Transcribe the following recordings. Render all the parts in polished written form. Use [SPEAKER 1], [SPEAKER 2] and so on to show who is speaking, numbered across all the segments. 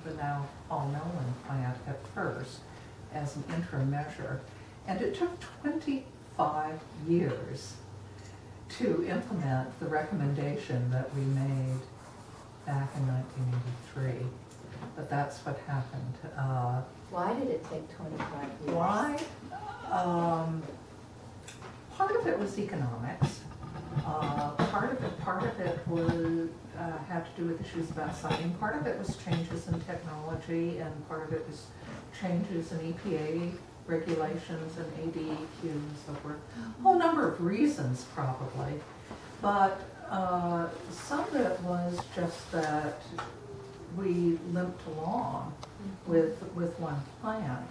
[SPEAKER 1] the now Paul Nolan plant at first as an interim measure. And it took 25 years to implement the recommendation that we made back in 1983. But that's what happened.
[SPEAKER 2] Why did it take 25 years?
[SPEAKER 1] Why? Part of it was economics. Part of it was had to do with issues about siting. Part of it was changes in technology, and part of it was changes in EPA regulations and ADEQ and so forth. A whole number of reasons, probably. But some of it was just that we limped along with one plant.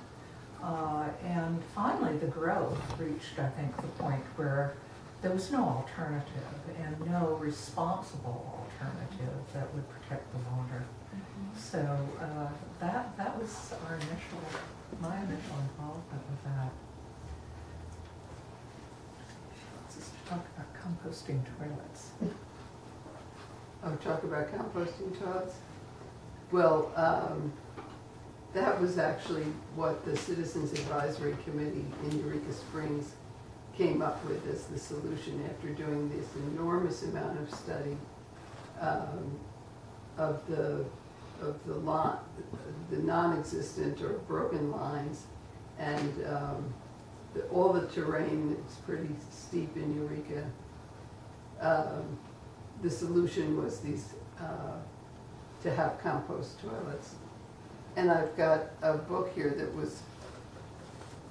[SPEAKER 1] And finally the growth reached, I think, the point where there was no alternative and no responsible alternative that would protect the water. So that was my initial involvement with that. Let's just talk about composting toilets.
[SPEAKER 3] Oh, talk about composting toilets? Well, that was actually what the Citizens Advisory Committee in Eureka Springs came up with as the solution after doing this enormous amount of study of the non-existent or broken lines, and all the terrain is pretty steep in Eureka. The solution was these to have compost toilets. And I've got a book here that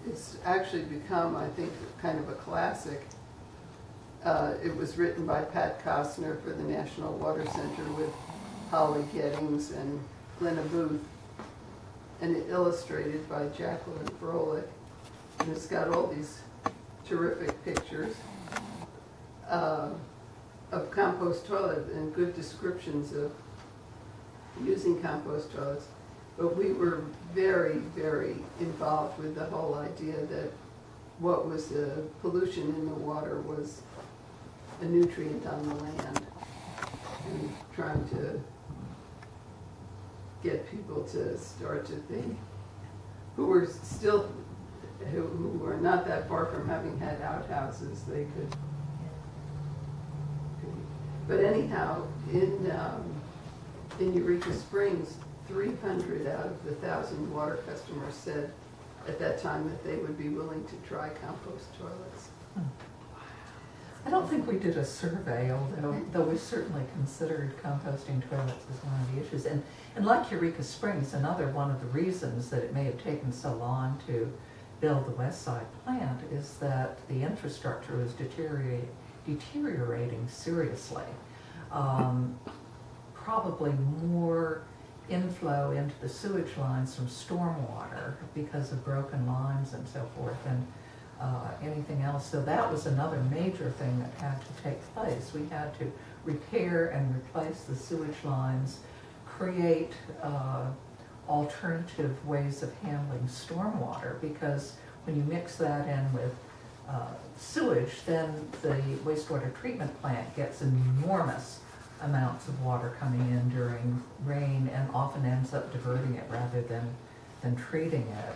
[SPEAKER 3] it's actually become, I think, kind of a classic. It was written by Pat Costner for the National Water Center with Holly Gettings and Glenna Booth, and illustrated by Jacqueline Froelich. And it's got all these terrific pictures of compost toilets and good descriptions of using compost toilets. But we were very, very involved with the whole idea that what was the pollution in the water was a nutrient on the land, and trying to get people to start to think, who were not that far from having had outhouses, they could. But anyhow, in Eureka Springs, 300 out of the 1,000 water customers said at that time that they would be willing to try compost toilets.
[SPEAKER 1] I don't think we did a survey, though we certainly considered composting toilets as one of the issues. And like Eureka Springs, another one of the reasons that it may have taken so long to build the West Side plant is that the infrastructure was deteriorating seriously. Probably more inflow into the sewage lines from stormwater because of broken lines and so forth, and anything else. So that was another major thing that had to take place. We had to repair and replace the sewage lines, create alternative ways of handling stormwater, because when you mix that in with sewage, then the wastewater treatment plant gets enormous amounts of water coming in during rain and often ends up diverting it rather than treating it.